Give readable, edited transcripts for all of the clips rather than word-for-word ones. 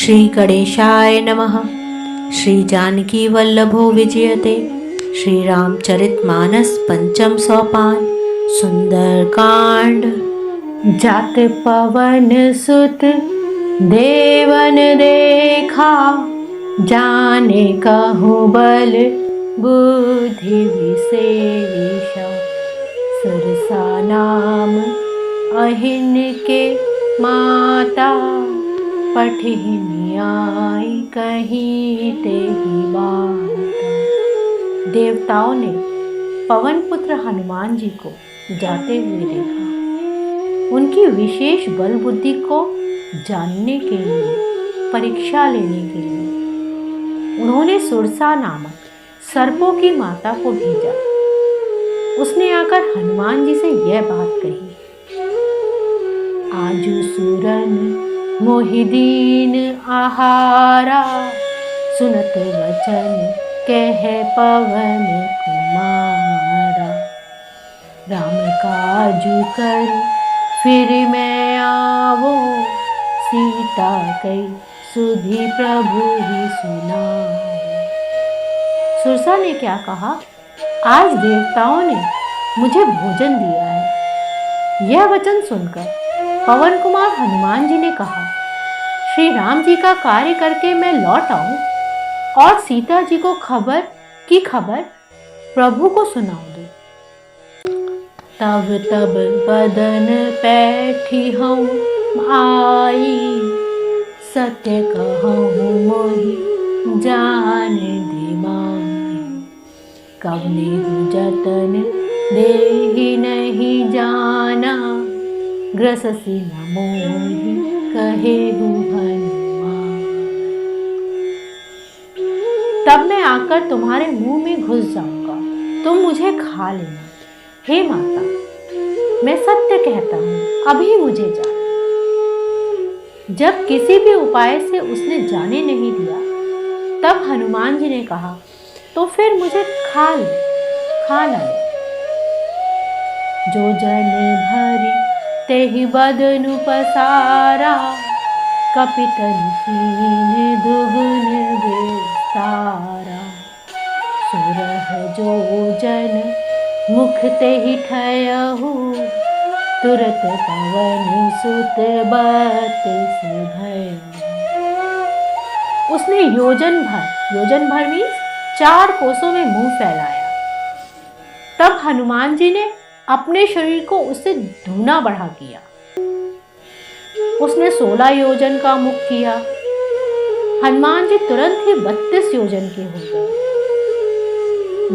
श्री गणेशाय नमः। श्री जानकी वल्लभो विजयते। श्री रामचरितमानस पंचम सोपान सुंदरकांड। जात पवन सुत देवन देखा, जाने कहूँ बल बुद्धि विशेषा। सरसा नाम अहिन के माता, पठहि न्याय कहीं तेहि बाता। देवताओं ने पवन पुत्र हनुमान जी को जाते हुए देखा। उनकी विशेष बल बुद्धि को जानने के लिए, परीक्षा लेने के लिए उन्होंने सुरसा नामक सर्पों की माता को भेजा। उसने आकर हनुमान जी से यह बात कही। आजु सुरन मोहिदीन आहारा, सुनत वचन कह पवन कुमारा। राम काजु कर फिर मैं आवो, सीता कई सुधि प्रभु ही सुनाओ। सुरसा ने क्या कहा? आज देवताओं ने मुझे भोजन दिया है। यह वचन सुनकर पवन कुमार हनुमान जी ने कहा, श्री राम जी का कार्य करके मैं लौट आऊं और सीता जी को खबर प्रभु को सुनाऊं दो। तब बदन पैठी हूँ आई, सत्य कहूँ मोहि जान दिमाई। कवने जतन देहि नहीं जाना, ग्रससी न मोहि कहेहु हनुमान। तब मैं आकर तुम्हारे मुंह में घुस जाऊंगा, तुम मुझे खा लेना। हे माता, मैं सत्य कहता हूँ, अभी मुझे जान। जब किसी भी उपाय से उसने जाने नहीं दिया, तब हनुमान जी ने कहा, तो फिर मुझे खा ले। जो जन भरी तेहि बदनु पसारा, कपितन कीन दुगुन विस्तारा। सुरह जो जन मुख तेहि ठयहु, तुरत पवन सुत बत्स भयहु। उसने योजन भर मीन्स 4 कोसों में मुंह फैलाया। तब हनुमान जी ने अपने शरीर को उससे दूना बढ़ा किया। उसने 16 योजन का मुख किया। हनुमान जी तुरंत ही 32 योजन के हो गए।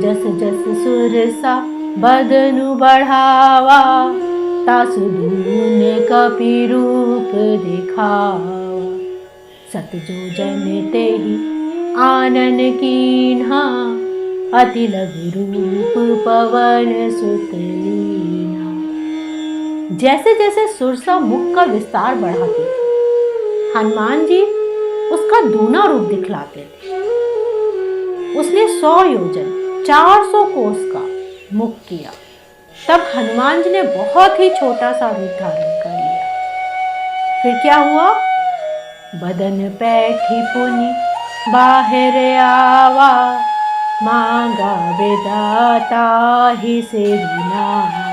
जस जस सुरसा बदनु बढ़ावा, तासु दूने कपि रूप दिखावा। सत योजन तेहि आनन कीन्हा, अति लघु रूप पवन सुत लीन्हा। जैसे जैसे सुरसा मुख का विस्तार बढ़ाती थी, हनुमान जी उसका दूना रूप दिखलाते थे। उसने 100 योजन 400 कोस का मुख किया। तब हनुमान जी ने बहुत ही छोटा सा रूप धारण कर लिया। फिर क्या हुआ? बदन पैठी पुनि बाहर आवा, मांगा विधाता ही से नावा।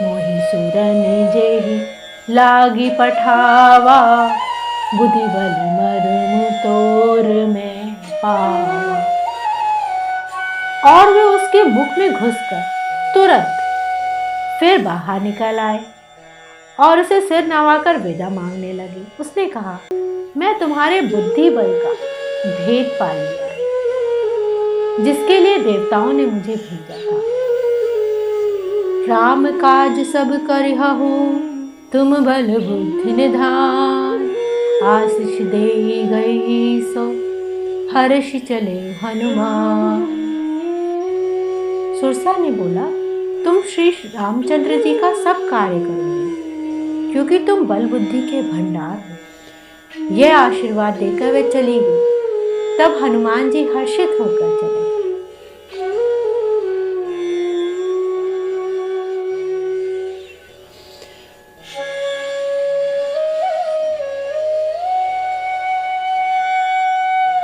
मोहि सुरन जेहि लागी पठावा, बुद्धि बल मरमु तोर में पावा। और वे उसके मुख में घुसकर तुरंत फिर बाहर निकल आए और उसे सिर नवाकर विदा मांगने लगे। उसने कहा, मैं तुम्हारे बुद्धि बल का भेद पा लिया है, जिसके लिए देवताओं ने मुझे भेजा था। राम काज सब करिहु, तुम बल बुद्धि निधान। आशीष दे गई सो हर्ष चले हनुमान। सुरसा ने बोला, तुम श्री रामचंद्र जी का सब कार्य करोगे, क्योंकि तुम बल बुद्धि के भंडार हो। यह आशीर्वाद देकर वे चली गई। तब हनुमान जी हर्षित होकर चले।